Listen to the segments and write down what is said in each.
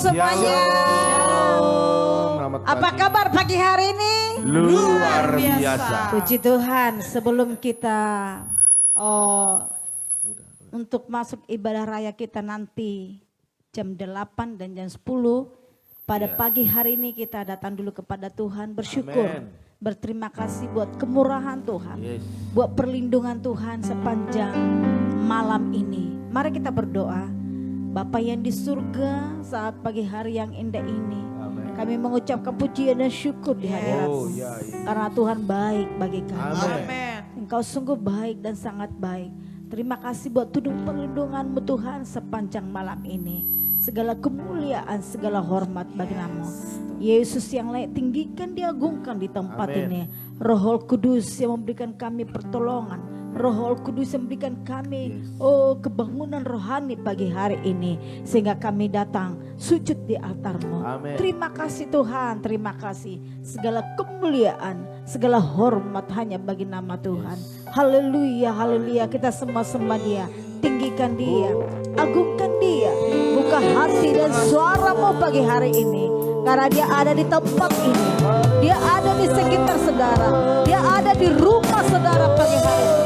semuanya. Apa kabar pagi hari ini? Luar biasa. Puji Tuhan, sebelum kita untuk masuk ibadah raya kita nanti jam 8 dan jam 10 pada pagi hari ini kita datang dulu kepada Tuhan bersyukur. Amen. Berterima kasih buat kemurahan Tuhan, buat perlindungan Tuhan sepanjang malam ini. Mari kita berdoa. Bapa yang di surga, saat pagi hari yang indah ini, kami mengucapkan pujian dan syukur di hadirat karena Tuhan baik bagi kami. Amen. Engkau sungguh baik dan sangat baik. Terima kasih buat perlindungan-Mu Tuhan sepanjang malam ini. Segala kemuliaan, segala hormat bagi nama Yesus yang layak tinggikan, diagungkan di tempat ini. Roh Kudus yang memberikan kami pertolongan, Roh Kudus yang memberikan kami kebangunan rohani pagi hari ini, sehingga kami datang sujud di altar-Mu. Terima kasih Tuhan, terima kasih. Segala kemuliaan, segala hormat hanya bagi nama Tuhan. Haleluya, haleluya. Kita semua sembah Dia, tinggikan Dia, agungkan Dia. Buka hati dan suara-Mu pagi hari ini, karena Dia ada di tempat ini. Dia ada di sekitar saudara. Dia ada di rumah saudara pagi hari ini.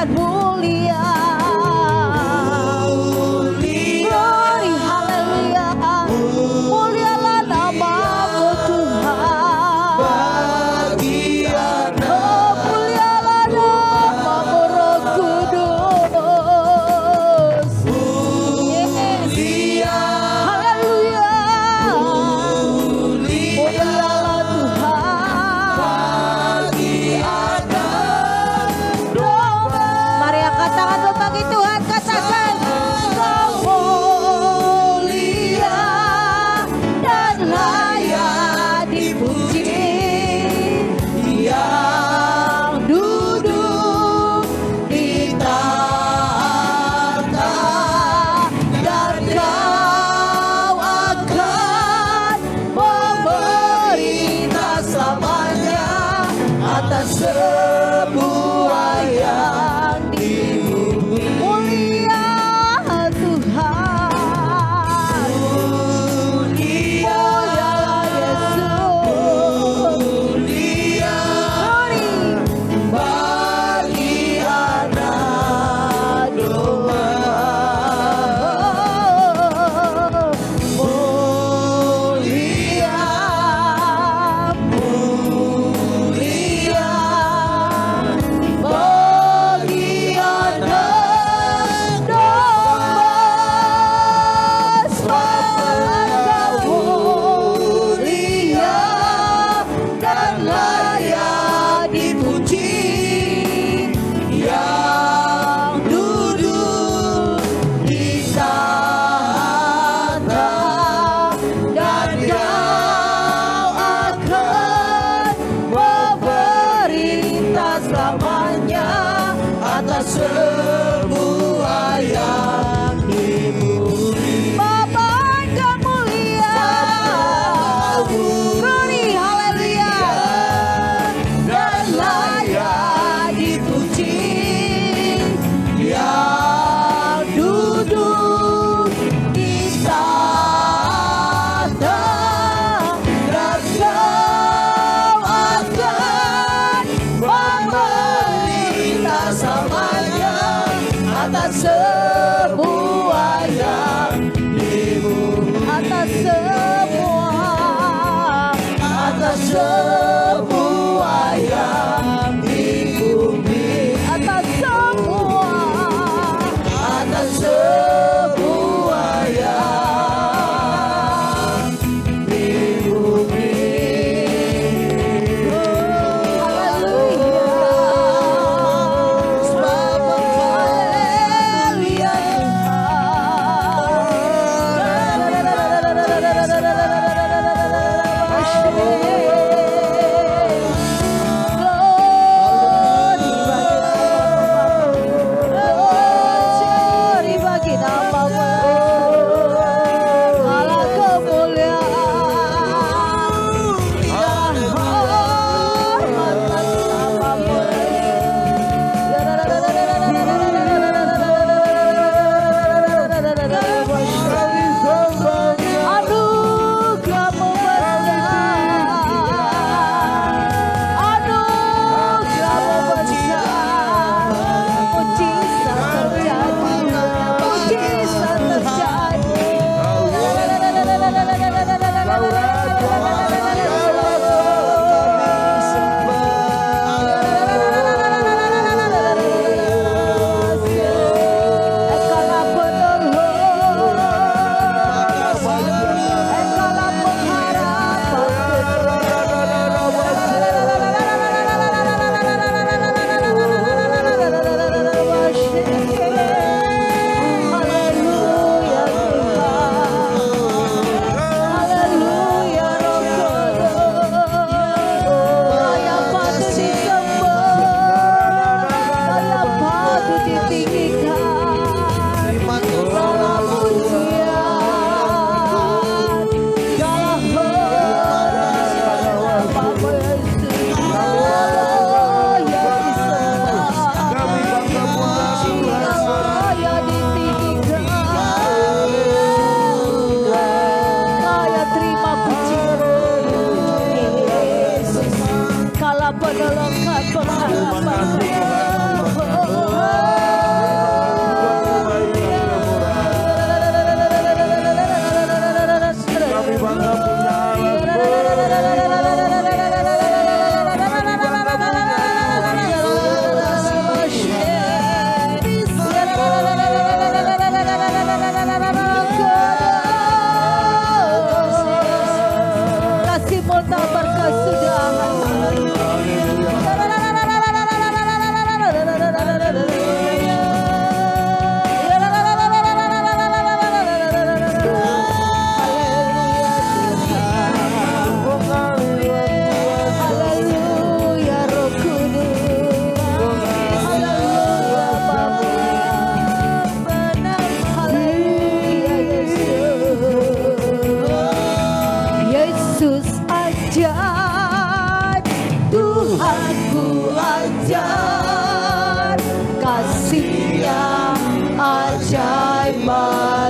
dan mulia. Glory, haleluya. Mulialah namamu Tuhan. Oh, mulialah namamu Roh Kudus. Yes. Haleluya. Mulialah Tuhan. Mari angkat tangan bagi Tuhan, katakan Kau mulia dan layak dipuji, yang duduk di tahta, dan Kau akan memerintah selamanya atas semua yang di bumi. Mulia Tuhan, mulia Yesus, mulia bagi anak domba. Mulia, mulia bagi anak domba. Sebab Kau mulia dan layak dipuji, yang duduk di tahta, dan Kau akan memerintah selamanya atas semua yang di bumi. Bapa Engkau mulia, glory, haleluya, dan layak dipuji, yang duduk di tahta, dan Kau akan memerintah selamanya atas semua yang di bumi. Atas semua yang di bumi. Atas semua yang di bumi. Haleluya. Haleluya.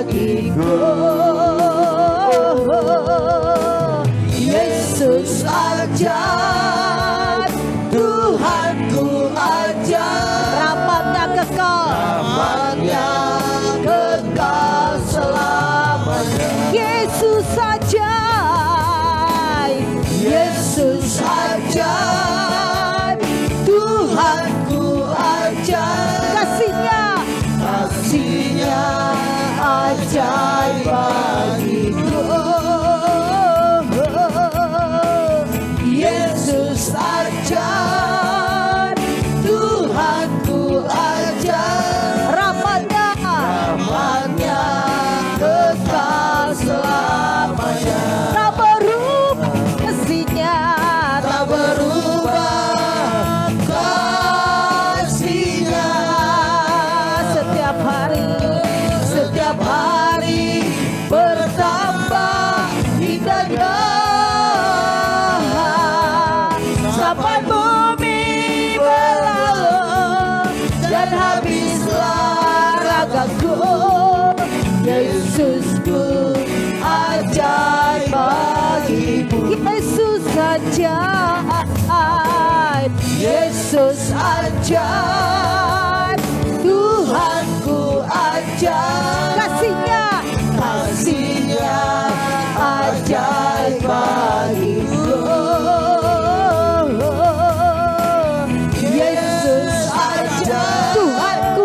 bagiku. Yesus ajaib, Tuhanku ajaib, rahmatnya kekal, rahmatnya kekal selamanya. Yesus ajaib, Yesus ajaib, Tuhanku ajaib, kasihnya ajaib bagiku. Yesus ajaib, Tuhanku ajaib, rahmatnya kekal selamanya. Tak berubah kasihnya, tak berubah kasihnya. Setiap hari bertambah indahnya. Sampai bumi berlalu dan habislah ragaku. Yesusku ajaib bagimu. Yesus ajaib, Yesus ajaib, Tuhanku ajaib, kasihnya ajaib bagiku. Yesus ajaib,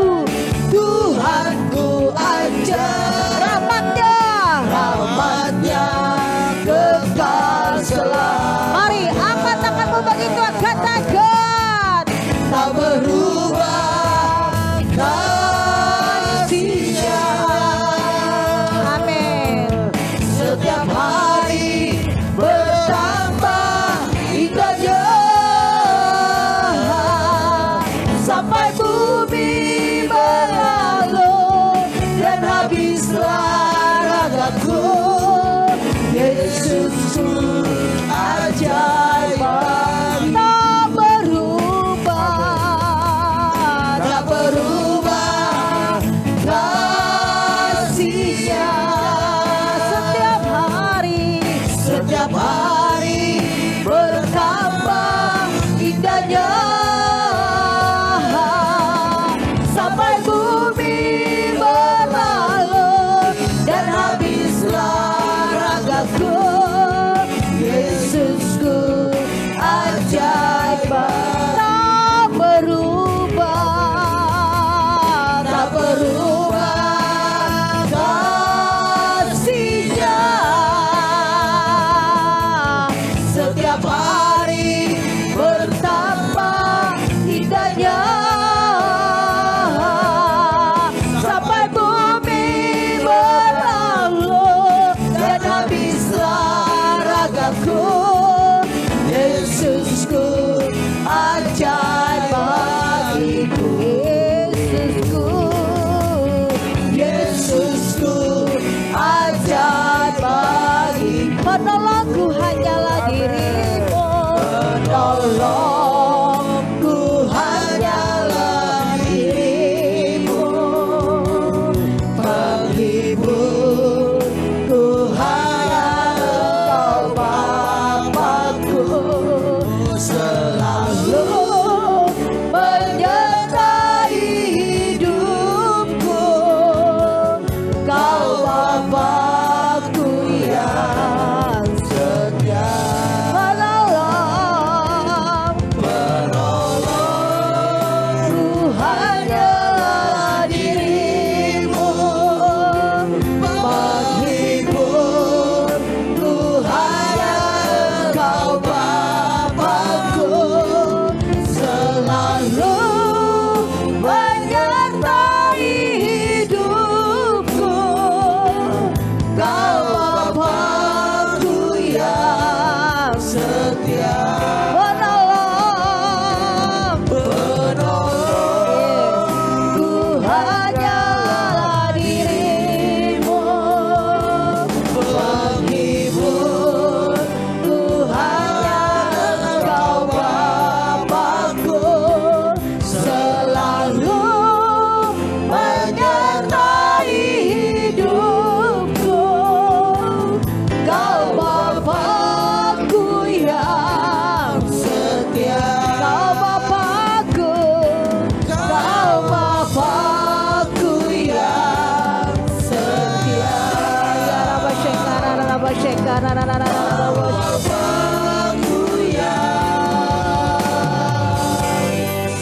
Tuhanku ajaib, rahmatnya kekal selamanya. Mari angkat tanganmu bagi Tuhan, katakan tak berubah kasihnya. Amin. Setiap hari bertambah indahnya. Sampai bumi berlalu dan habislah ragaku. Yesusku ajaib, tak berubah kasihnya. Setiap hari bertambah indahnya. Sampai bumi berlalu dan habislah ragaku. Yesusku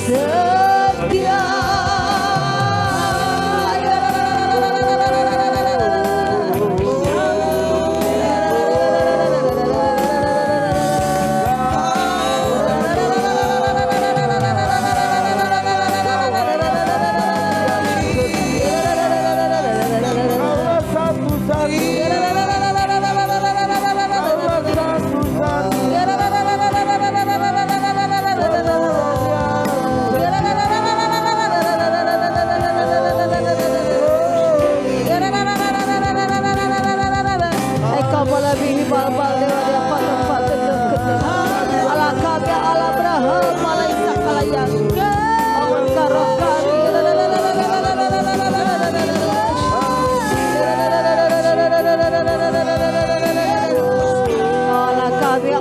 Setia.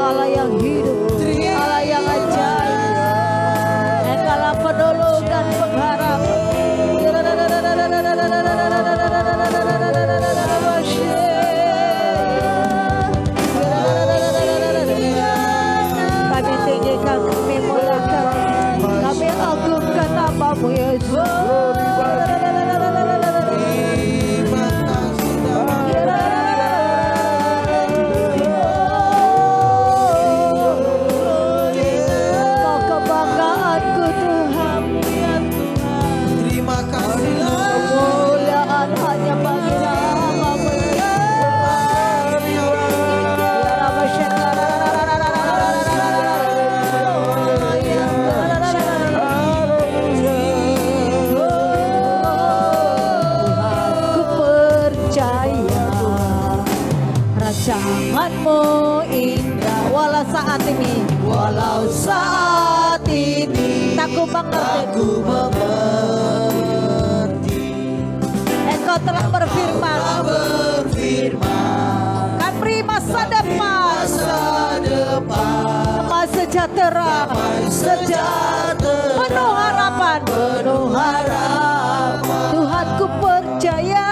Allah yang hidup, Allah yang ajaib, Engkaulah penolong dan pengharap. Kami tinggikan, kami muliakan, kami agungkan nama-Mu Yesus. Rancangan-Mu indah, walau saat ini, tak ku mengerti. Engkau telah berfirman, kan beri masa depan, damai sejahtera, penuh harapan, Tuhan ku percaya.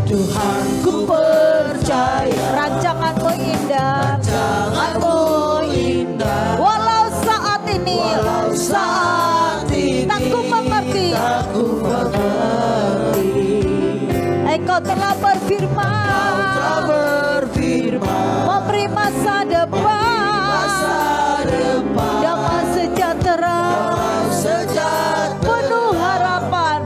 Tuhan ku percaya, rancangan-Mu indah, walau saat ini, tak ku mengerti. Engkau telah berfirman, memberi masa depan, damai sejahtera, penuh harapan,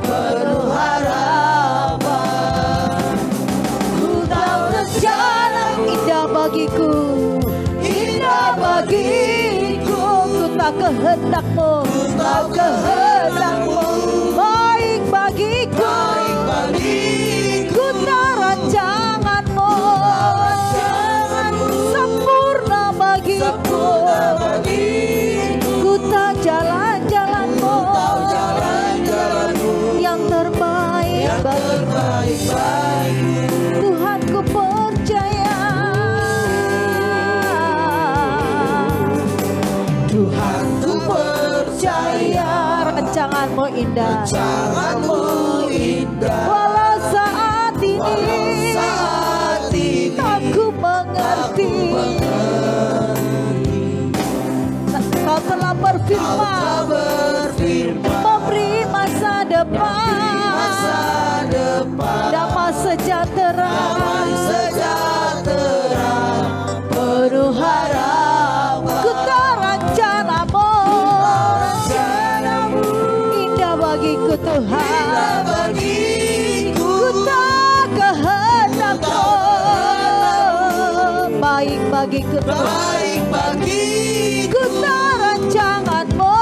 indah bagiku, ku tak kehendak-Mu, baik bagiku, ku tak rancangan-Mu, sempurna bagiku, ku tak jalan-jalan-Mu, yang terbaik bagiku. Tuhan ku percaya, Tuhan ku percaya, rancangan-Mu indah, walau saat ini, tak ku mengerti. Kau telah berfirman, memberi masa depan, damai sejahtera, penuh harapan. Ku tak rencana-Mu, indah bagiku Tuhan, ku tak kehendak-Mu, baik bagiku Tuhan, ku tak rancangan-Mu,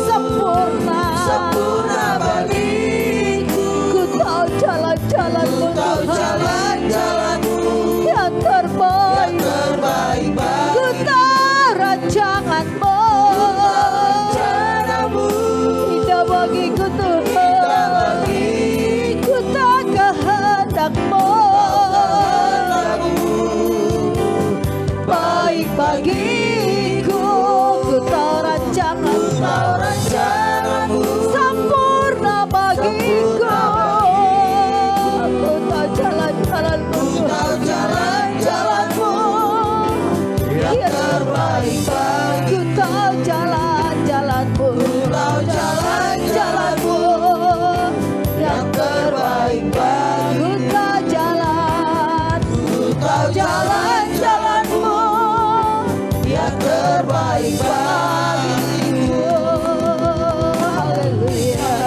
sempurna bagiku. Ku tahu jalan-jalan-Mu Tuhan, yang terbaik. Ku tahu rancangan-Mu, indah bagiku Tuhan, ku tak kehendak-Mu, tahu jalan-jalanmu, tahu jalan-jalanmu yang terbaik bagi ku tahu jalan-jalanmu yang terbaik bagiku. Haleluya.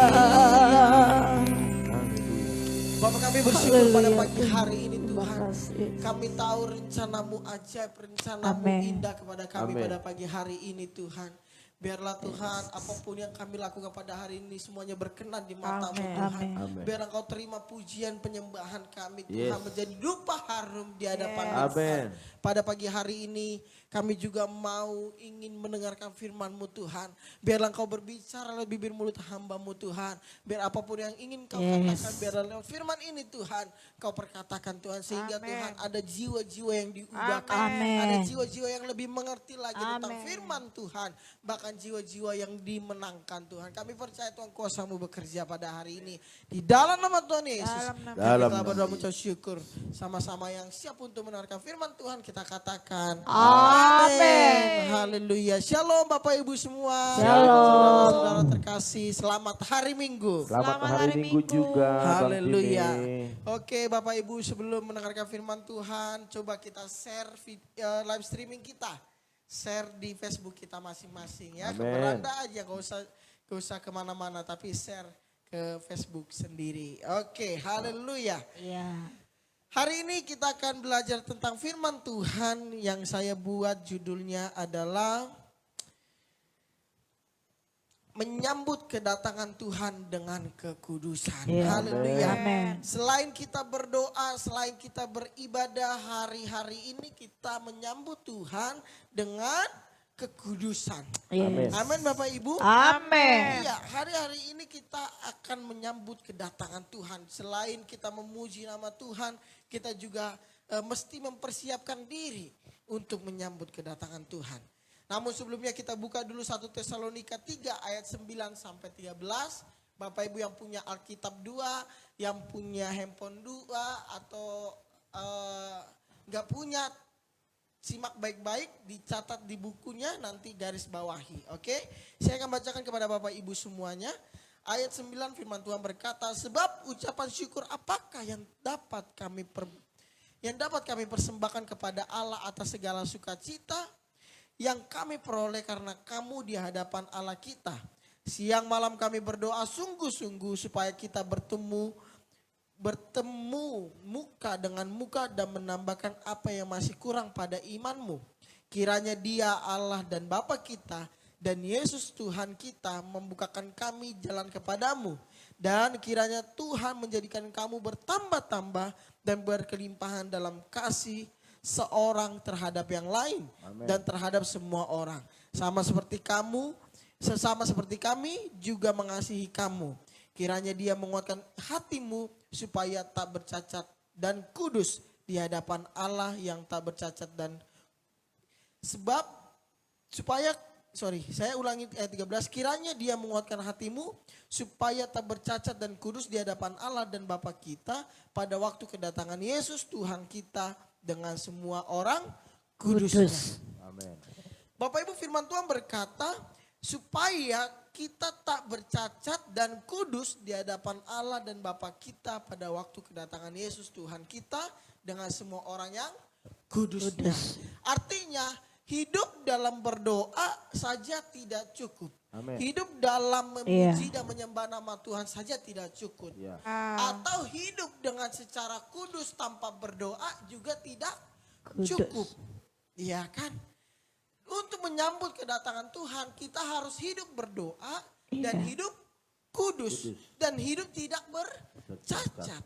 Bapak kami bersyukur pada pagi hari ini Terima Tuhan. kasih. Kami tahu rencanamu ajaib, rencanamu Amin. indah kepada kami Amin. pada pagi hari ini Tuhan. Biarlah Tuhan apapun yang kami lakukan pada hari ini semuanya berkenan di mata-Mu Amin. Tuhan. Amin. Amin. Biar Engkau terima pujian penyembahan kami Yes. Tuhan menjadi dupa harum di hadapan Yes. Tuhan. Amin. Pada pagi hari ini kami juga mau ingin mendengarkan firman-Mu Tuhan. Biarlah Engkau berbicara lewat bibir mulut hamba-Mu Tuhan. Biar apapun yang ingin Kau Yes. katakan biarlah lewat firman ini Tuhan Kau perkatakan Tuhan. Sehingga Amin. Tuhan ada jiwa-jiwa yang diubahkan. Amin. Ada jiwa-jiwa yang lebih mengerti lagi tentang Amin. firman Tuhan. Bahkan jiwa-jiwa yang dimenangkan Tuhan. Kami percaya Tuhan kuasa-Mu bekerja pada hari ini. Di dalam nama Tuhan Yesus. Dalam nama Kami Dalam telah nama berdoa mengucap syukur. Sama-sama yang siap untuk mendengarkan firman Tuhan kita katakan. Amin. Haleluya. Shalom Bapak Ibu semua. Shalom. Saudara-saudara terkasih. Selamat hari Minggu. Selamat Selamat hari hari Minggu Minggu. juga Bang Haleluya. Tini. Oke Bapak Ibu sebelum mendengarkan firman Tuhan. Coba kita share live streaming kita. Share di Facebook kita masing-masing ya. Amin. Ke beranda aja gak usah kemana-mana. Tapi share ke Facebook sendiri. Oke haleluya. Iya. Hari ini kita akan belajar tentang firman Tuhan yang saya buat judulnya adalah menyambut kedatangan Tuhan dengan kekudusan. Iya. Haleluya. Amin. Selain kita berdoa, selain kita beribadah hari-hari ini kita menyambut Tuhan dengan kekudusan. Yes. Amin Bapak Ibu. Amin. Iya, hari-hari ini kita akan menyambut kedatangan Tuhan. Selain kita memuji nama Tuhan, kita juga mesti mempersiapkan diri untuk menyambut kedatangan Tuhan. Namun sebelumnya kita buka dulu 1 Tesalonika 3 ayat 9 sampai 13. Bapak Ibu yang punya Alkitab 2, yang punya handphone 2 atau nggak punya, simak baik-baik, dicatat di bukunya, nanti garis bawahi. Oke, saya akan bacakan kepada Bapak Ibu semuanya. Ayat 9 firman Tuhan berkata, sebab ucapan syukur apakah yang dapat kami persembahkan kepada Allah atas segala sukacita yang kami peroleh karena kamu di hadapan Allah kita. Siang malam kami berdoa sungguh-sungguh supaya kita bertemu muka dengan muka dan menambahkan apa yang masih kurang pada imanmu. Kiranya Dia Allah dan Bapa kita dan Yesus Tuhan kita membukakan kami jalan kepadamu. Dan kiranya Tuhan menjadikan kamu bertambah-tambah dan berkelimpahan dalam kasih seorang terhadap yang lain. Amin. Dan terhadap semua orang. Sesama seperti kami juga mengasihi kamu. Kiranya Dia menguatkan hatimu supaya tak bercacat dan kudus di hadapan Allah yang tak bercacat dan saya ulangi ayat 13. Kiranya Dia menguatkan hatimu supaya tak bercacat dan kudus di hadapan Allah dan Bapa kita pada waktu kedatangan Yesus Tuhan kita dengan semua orang kudusnya. Amin. Bapak Ibu firman Tuhan berkata supaya kita tak bercacat dan kudus di hadapan Allah dan Bapa kita pada waktu kedatangan Yesus Tuhan kita dengan semua orang yang kudusnya. Artinya hidup dalam berdoa saja tidak cukup. Amin. Hidup dalam memuji dan menyembah nama Tuhan saja tidak cukup. Ya. Atau hidup dengan secara kudus tanpa berdoa juga tidak Kudus. cukup. Iya kan? Untuk menyambut kedatangan Tuhan kita harus hidup berdoa dan hidup kudus. Dan hidup tidak bercacat.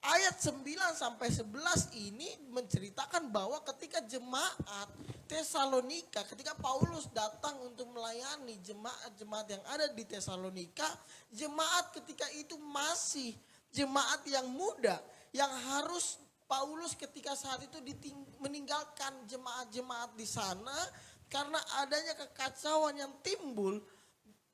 Ayat 9 sampai 11 ini menceritakan bahwa ketika jemaat Tesalonika, ketika Paulus datang untuk melayani jemaat-jemaat yang ada di Tesalonika, jemaat ketika itu masih jemaat yang muda, yang harus Paulus ketika saat itu meninggalkan jemaat-jemaat di sana karena adanya kekacauan yang timbul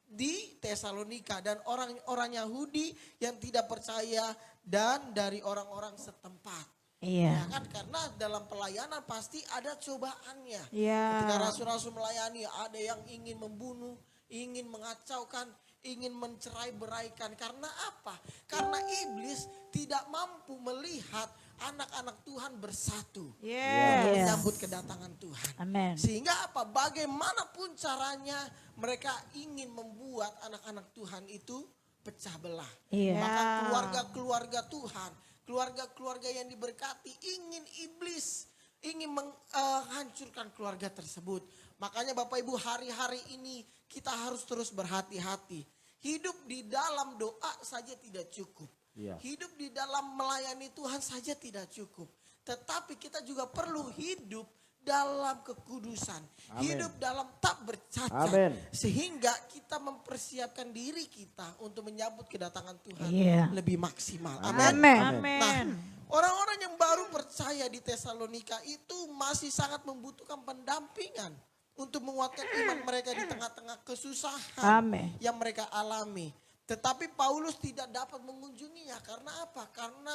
di Tesalonika dan orang-orang Yahudi yang tidak percaya dan dari orang-orang setempat. Iya. Ya kan, karena dalam pelayanan pasti ada cobaannya. Iya. Ketika rasul-rasul melayani, ada yang ingin membunuh, ingin mengacaukan, ingin mencerai-beraikan. Karena apa? Karena iblis tidak mampu melihat anak-anak Tuhan bersatu untuk Yes. menyambut kedatangan Tuhan. Amin. Sehingga apa? Bagaimanapun caranya mereka ingin membuat anak-aanak Tuhan itu pecah belah. Iya. Maka keluarga-keluarga Tuhan, keluarga-keluarga yang diberkati ingin iblis ingin menghancurkan keluarga tersebut. Makanya Bapak Ibu, hari-hari ini kita harus terus berhati-hati. Hidup di dalam doa saja tidak cukup. Iya. Hidup di dalam melayani Tuhan saja tidak cukup. Tetapi kita juga perlu hidup dalam kekudusan. Amin. Hidup dalam tak bercacat. Amin. Sehingga kita mempersiapkan diri kita untuk menyambut kedatangan Tuhan Iya. lebih maksimal. Amin. Amin. Amin. Nah, orang-orang yang baru percaya di Tesalonika itu masih sangat membutuhkan pendampingan untuk menguatkan iman mereka di tengah-tengah kesusahan Amin. yang mereka alami. Tetapi Paulus tidak dapat mengunjunginya karena apa? Karena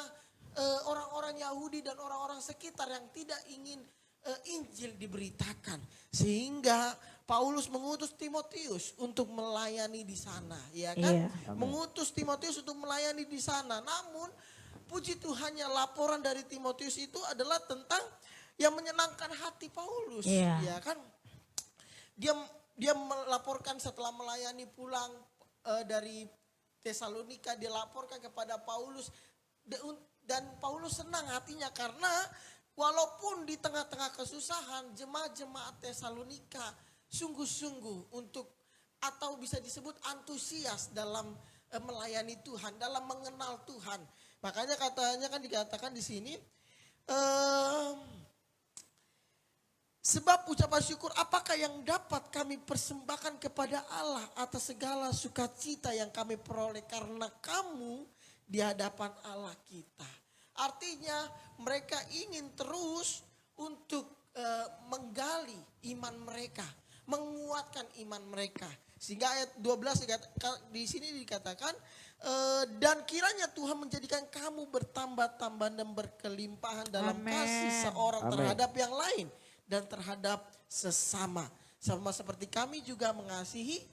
orang-orang Yahudi dan orang-orang sekitar yang tidak ingin Injil diberitakan. Sehingga Paulus mengutus Timotius untuk melayani di sana, ya kan? Iya. Mengutus Timotius untuk melayani di sana. Namun puji Tuhannya laporan dari Timotius itu adalah tentang yang menyenangkan hati Paulus, Iya. ya kan? Dia melaporkan setelah melayani pulang dari Tesalonika, dia laporkan kepada Paulus dan Paulus senang hatinya karena walaupun di tengah-tengah kesusahan jemaat-jemaat Tesalonika sungguh-sungguh untuk atau bisa disebut antusias dalam melayani Tuhan, dalam mengenal Tuhan. Makanya katanya kan dikatakan di sini sebab ucapan syukur apakah yang dapat kami persembahkan kepada Allah atas segala sukacita yang kami peroleh karena kamu di hadapan Allah kita. Artinya mereka ingin terus untuk menggali iman mereka, menguatkan iman mereka. Sehingga ayat 12 di sini dikatakan dan kiranya Tuhan menjadikan kamu bertambah-tambah dan berkelimpahan dalam Amin. kasih seorang Amin. terhadap yang lain dan terhadap sesama. Sama seperti kami juga mengasihi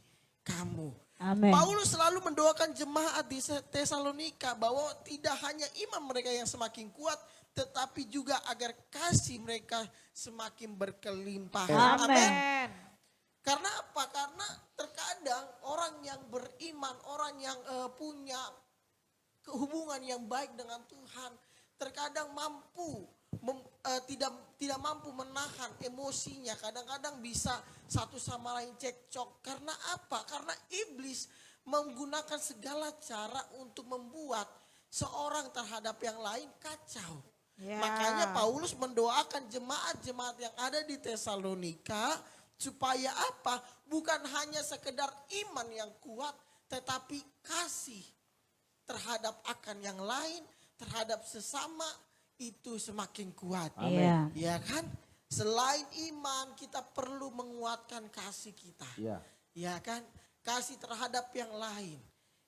kamu. Amin. Paulus selalu mendoakan jemaat di Tesalonika bahwa tidak hanya iman mereka yang semakin kuat, tetapi juga agar kasih mereka semakin berkelimpahan. Amin. Karena apa? Karena terkadang orang yang beriman, orang yang punya hubungan yang baik dengan Tuhan, terkadang tidak mampu menahan emosinya. Kadang-kadang bisa satu sama lain cekcok. Karena apa? Karena iblis menggunakan segala cara untuk membuat seorang terhadap yang lain kacau. Ya. Makanya Paulus mendoakan jemaat-jemaat yang ada di Tesalonika supaya apa? Bukan hanya sekedar iman yang kuat, tetapi kasih terhadap akan yang lain, terhadap sesama itu semakin kuat. Iya. Ya kan? Selain iman kita perlu menguatkan kasih kita. Iya. Ya kan? Kasih terhadap yang lain.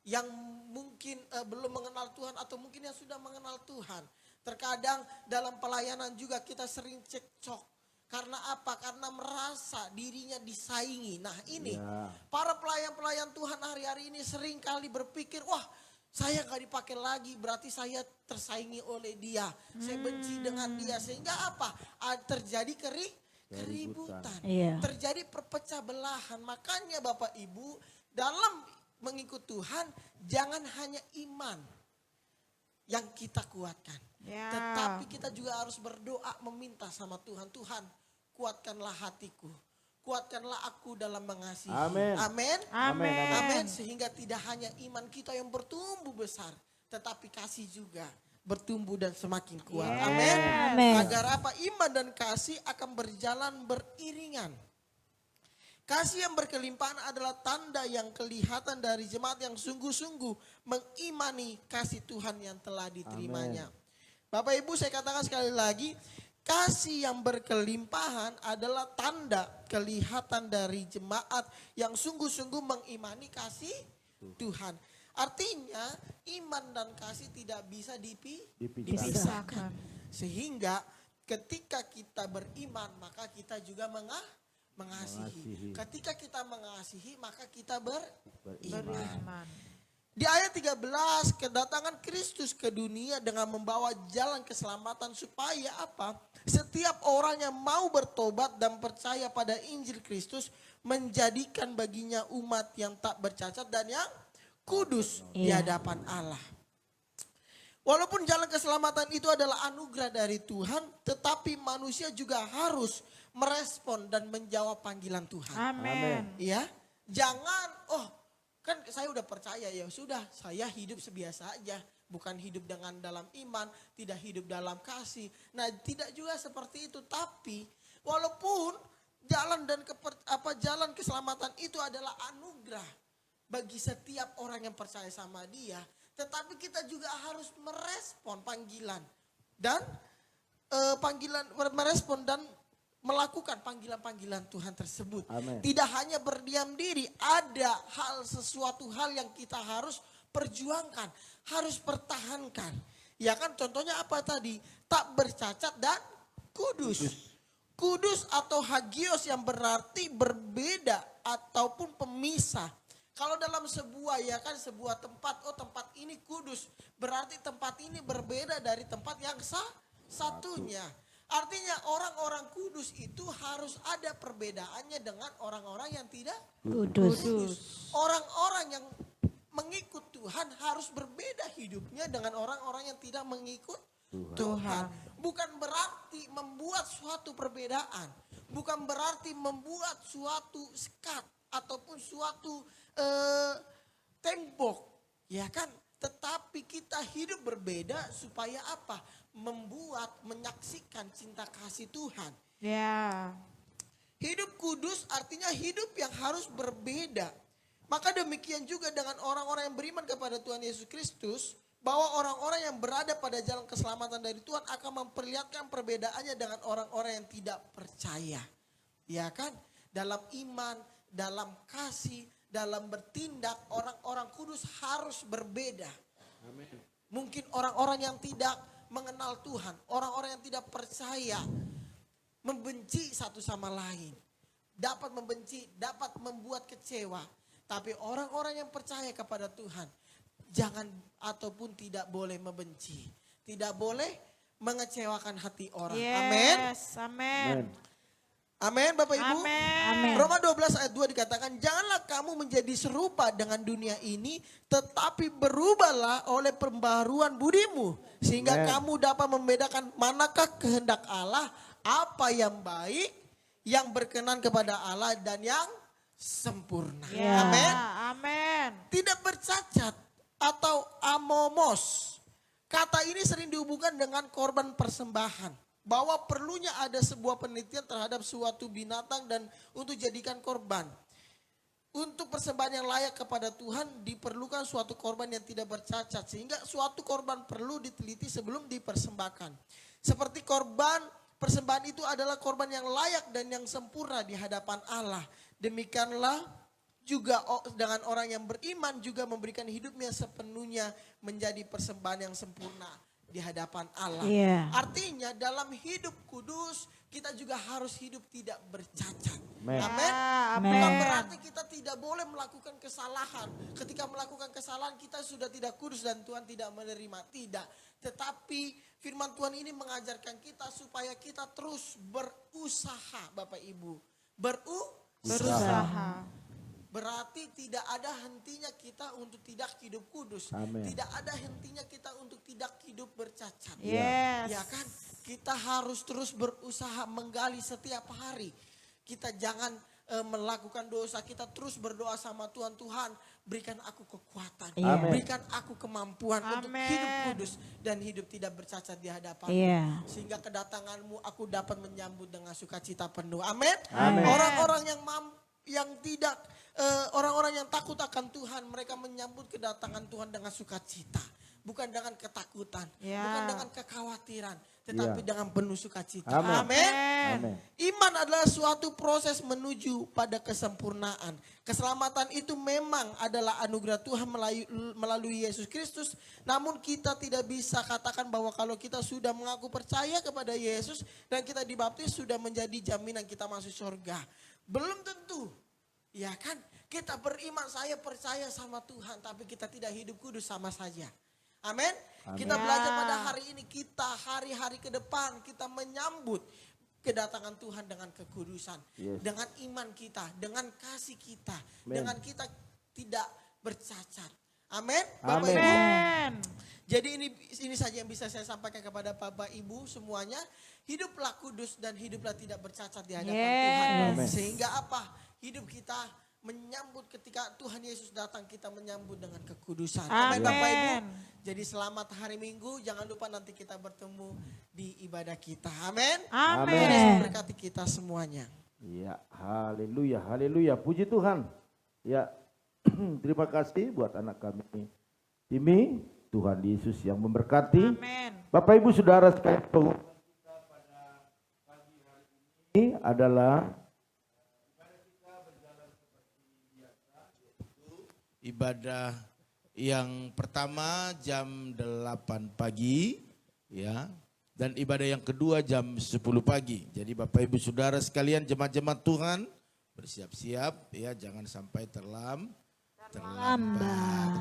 Yang mungkin belum mengenal Tuhan atau mungkin yang sudah mengenal Tuhan. Terkadang dalam pelayanan juga kita sering cekcok. Karena apa? Karena merasa dirinya disaingi. Nah ini Ya. para pelayan-pelayan Tuhan hari-hari ini sering kali berpikir, wah saya gak dipakai lagi berarti saya tersaingi oleh dia. Saya benci dengan dia. Sehingga apa? Terjadi keributan. Iya. Terjadi perpecah belahan. Makanya Bapak Ibu dalam mengikut Tuhan jangan hanya iman yang kita kuatkan. Ya. Tetapi kita juga harus berdoa meminta sama Tuhan. Tuhan kuatkanlah hatiku. Kuatkanlah aku dalam mengasihi. Amin. Amin. Amin. Amin. Sehingga tidak hanya iman kita yang bertumbuh besar. Tetapi kasih juga bertumbuh dan semakin kuat. Yes. Amin. Amin. Agar apa? Iman dan kasih akan berjalan beriringan. Kasih yang berkelimpahan adalah tanda yang kelihatan dari jemaat yang sungguh-sungguh mengimani kasih Tuhan yang telah diterimanya. Bapak Ibu saya katakan sekali lagi, kasih yang berkelimpahan adalah tanda kelihatan dari jemaat yang sungguh-sungguh mengimani kasih Tuhan. Artinya iman dan kasih tidak bisa dipisahkan. Sehingga ketika kita beriman maka kita juga mengasihi. Ketika kita mengasihi maka kita beriman. Beriman. Di ayat 13, kedatangan Kristus ke dunia dengan membawa jalan keselamatan supaya apa? Setiap orang yang mau bertobat dan percaya pada Injil Kristus menjadikan baginya umat yang tak bercacat dan yang kudus di hadapan Allah. Walaupun jalan keselamatan itu adalah anugerah dari Tuhan, tetapi manusia juga harus merespon dan menjawab panggilan Tuhan. Amin. Ya, jangan kan saya udah percaya, ya sudah saya hidup sebiasa aja, bukan hidup dengan dalam iman, tidak hidup dalam kasih. Nah, tidak juga seperti itu, tapi walaupun jalan jalan keselamatan itu adalah anugerah bagi setiap orang yang percaya sama Dia, tetapi kita juga harus merespon panggilan dan merespon dan melakukan panggilan-panggilan Tuhan tersebut. Amen. Tidak hanya berdiam diri, ada sesuatu hal yang kita harus perjuangkan, harus pertahankan. Ya kan, contohnya apa tadi? Tak bercacat dan kudus. Kudus atau hagios yang berarti berbeda ataupun pemisah. Kalau dalam sebuah tempat, tempat ini kudus, berarti tempat ini berbeda dari tempat yang satunya. Artinya orang-orang kudus itu harus ada perbedaannya dengan orang-orang yang tidak Kudus. Orang-orang yang mengikut Tuhan harus berbeda hidupnya dengan orang-orang yang tidak mengikut Tuhan. Bukan berarti membuat suatu perbedaan. Bukan berarti membuat suatu sekat ataupun suatu tembok. Ya kan? Tetapi kita hidup berbeda supaya apa? Menyaksikan cinta kasih Tuhan. Ya. Hidup kudus artinya hidup yang harus berbeda. Maka demikian juga dengan orang-orang yang beriman kepada Tuhan Yesus Kristus, bahwa orang-orang yang berada pada jalan keselamatan dari Tuhan akan memperlihatkan perbedaannya dengan orang-orang yang tidak percaya. Ya kan? Dalam iman, dalam kasih, dalam bertindak, orang-orang kudus harus berbeda. Amin. Mungkin orang-orang yang tidak mengenal Tuhan, orang-orang yang tidak percaya, membenci satu sama lain. Dapat membenci, dapat membuat kecewa. Tapi orang-orang yang percaya kepada Tuhan, jangan ataupun tidak boleh membenci. Tidak boleh mengecewakan hati orang. Amin. Yes, amin. Amin Bapak Ibu. Amin. Roma 12 ayat 2 dikatakan, janganlah kamu menjadi serupa dengan dunia ini, tetapi berubahlah oleh pembaharuan budimu. Sehingga Amen. kamu dapat membedakan manakah kehendak Allah, apa yang baik, yang berkenan kepada Allah dan yang sempurna. Ya, Amin. amin. Tidak bercacat atau amomos. Kata ini sering dihubungkan dengan korban persembahan. Bahwa perlunya ada sebuah penelitian terhadap suatu binatang dan untuk jadikan korban. Untuk persembahan yang layak kepada Tuhan diperlukan suatu korban yang tidak bercacat. Sehingga suatu korban perlu diteliti sebelum dipersembahkan. Seperti persembahan itu adalah korban yang layak dan yang sempurna di hadapan Allah. Demikianlah juga dengan orang yang beriman juga memberikan hidupnya sepenuhnya menjadi persembahan yang sempurna di hadapan Allah. Iya. Artinya dalam hidup kudus kita juga harus hidup tidak bercacat. Amen. Amin. Amin. Bukan berarti kita tidak boleh melakukan kesalahan. Ketika melakukan kesalahan kita sudah tidak kudus dan Tuhan tidak menerima. Tidak. Tetapi firman Tuhan ini mengajarkan kita supaya kita terus berusaha Bapak Ibu. Berusaha. Berarti tidak ada hentinya kita untuk tidak hidup kudus. Amin. Tidak ada hentinya kita untuk tidak hidup bercacat. Yes. Ya kan? Kita harus terus berusaha menggali setiap hari. Kita jangan melakukan dosa. Kita terus berdoa sama Tuhan. Tuhan berikan aku kekuatan. Iya. Berikan aku kemampuan untuk Amin. hidup kudus. Dan hidup tidak bercacat di hadapan. Iya. Sehingga kedatanganmu aku dapat menyambut dengan sukacita penuh. Amin. Amin. Orang-orang yang tidak orang-orang yang takut akan Tuhan, mereka menyambut kedatangan Tuhan dengan sukacita. bukan dengan ketakutan, Ya. bukan dengan kekhawatiran, tetapi Ya. dengan penuh sukacita. Amin. Amin. Amin. Iman adalah suatu proses menuju pada kesempurnaan. Keselamatan itu memang adalah anugerah Tuhan melalui Yesus Kristus. Namun kita tidak bisa katakan bahwa kalau kita sudah mengaku percaya kepada Yesus dan kita dibaptis sudah menjadi jaminan kita masuk surga. Belum tentu. Ya kan? Kita beriman, saya percaya sama Tuhan, tapi kita tidak hidup kudus, sama saja. Amin. Kita belajar pada hari ini, kita hari-hari ke depan kita menyambut kedatangan Tuhan dengan kekudusan, Yes. dengan iman kita, dengan kasih kita, Amen. dengan kita tidak bercacat. Amin. Bapak Amin. Ibu. Amen. Jadi ini saja yang bisa saya sampaikan kepada Bapak Ibu semuanya. Hiduplah kudus dan hiduplah tidak bercacat di hadapan Tuhan. Amen. Sehingga apa? Hidup kita menyambut ketika Tuhan Yesus datang, kita menyambut dengan kekudusan. Amin, Amin. Bapak Ibu. Jadi selamat hari Minggu. Jangan lupa nanti kita bertemu di ibadah kita. Amin. Tuhan Amin. Yesus memberkati kita semuanya. Ya, haleluya, haleluya. Puji Tuhan. Ya, terima kasih buat anak kami. Timi, Tuhan Yesus yang memberkati. Amin. Bapak Ibu Saudara sekalian, pengumuman kita pada pagi hari ini adalah ibadah yang pertama jam 8 pagi, ya, dan ibadah yang kedua jam 10 pagi. Jadi Bapak Ibu Saudara sekalian, jemaat-jemaat Tuhan bersiap-siap, ya, jangan sampai terlambat.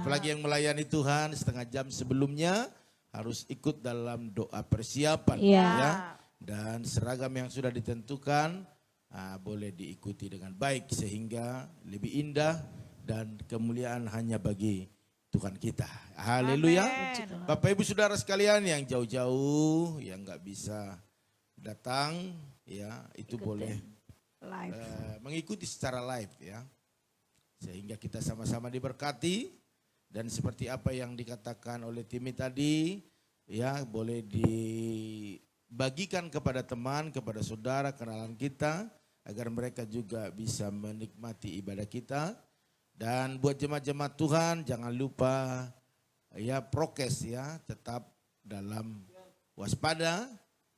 Apalagi yang melayani Tuhan setengah jam sebelumnya harus ikut dalam doa persiapan, Iya. ya. Dan seragam yang sudah ditentukan boleh diikuti dengan baik sehingga lebih indah dan kemuliaan hanya bagi Tuhan kita. Haleluya. Amin. Bapak Ibu Saudara sekalian yang jauh-jauh yang nggak bisa datang, ya, itu boleh Live. mengikuti secara live, ya. Sehingga kita sama-sama diberkati dan seperti apa yang dikatakan oleh Timi tadi, ya, boleh dibagikan kepada teman, kepada saudara, kenalan kita agar mereka juga bisa menikmati ibadah kita. Dan buat jemaat-jemaat Tuhan jangan lupa, ya, prokes, ya, tetap dalam waspada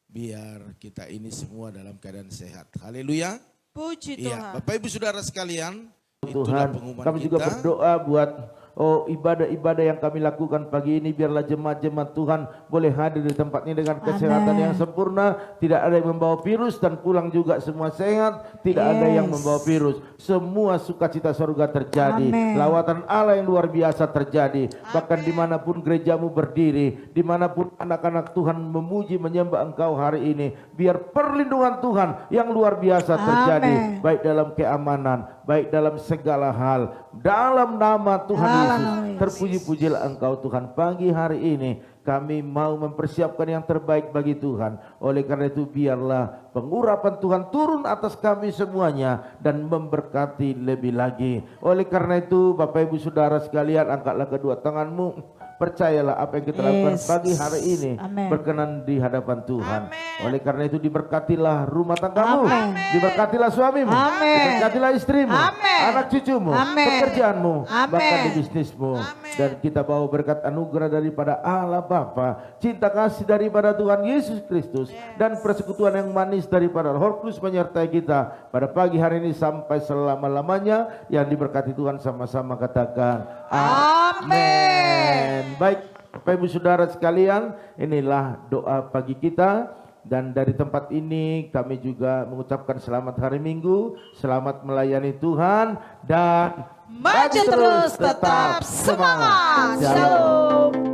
biar kita ini semua dalam keadaan sehat. Haleluya. Puji Iya, Tuhan. Bapak Ibu Saudara sekalian, Tuhan, itulah pengumuman kami kita. juga berdoa buat ibadah-ibadah yang kami lakukan pagi ini, biarlah jemaat-jemaat Tuhan boleh hadir di tempat ini dengan kesehatan Amen. yang sempurna, tidak ada yang membawa virus dan pulang juga semua sehat, tidak ada yang Yes. membawa virus. Semua sukacita surga terjadi, Amen. lawatan Allah yang luar biasa terjadi. Bahkan dimanapun gerejamu berdiri, dimanapun anak-anak Tuhan memuji menyembah Engkau hari ini, biar perlindungan Tuhan yang luar biasa terjadi, Amen. baik dalam keamanan, baik dalam segala hal, dalam nama Tuhan Dalam Yesus. nama Yesus. Terpuji-pujilah Engkau Tuhan. Pagi hari ini kami mau mempersiapkan yang terbaik bagi Tuhan. Oleh karena itu biarlah pengurapan Tuhan turun atas kami semuanya dan memberkati lebih lagi. Oleh karena itu Bapak Ibu Saudara sekalian, angkatlah kedua tanganmu. Percayalah apa yang kita lakukan Yes. pagi hari ini Amen. berkenan di hadapan Tuhan. Amen. Oleh karena itu diberkatilah rumah tanggamu, Amen. diberkatilah suamimu, Amen. diberkatilah istrimu, Amen. anak cucumu, Amen. pekerjaanmu, Amen. bahkan di bisnismu. Amen. Dan kita bawa berkat anugerah daripada Allah Bapa, cinta kasih daripada Tuhan Yesus Kristus, dan persekutuan yang manis daripada Roh Kudus menyertai kita pada pagi hari ini sampai selama-lamanya. Yang diberkati Tuhan sama-sama katakan amin. Baik, Bapak Ibu Saudara sekalian, inilah doa pagi kita. Dan dari tempat ini kami juga mengucapkan selamat hari Minggu, selamat melayani Tuhan, dan Maju terus, tetap semangat. Shalom.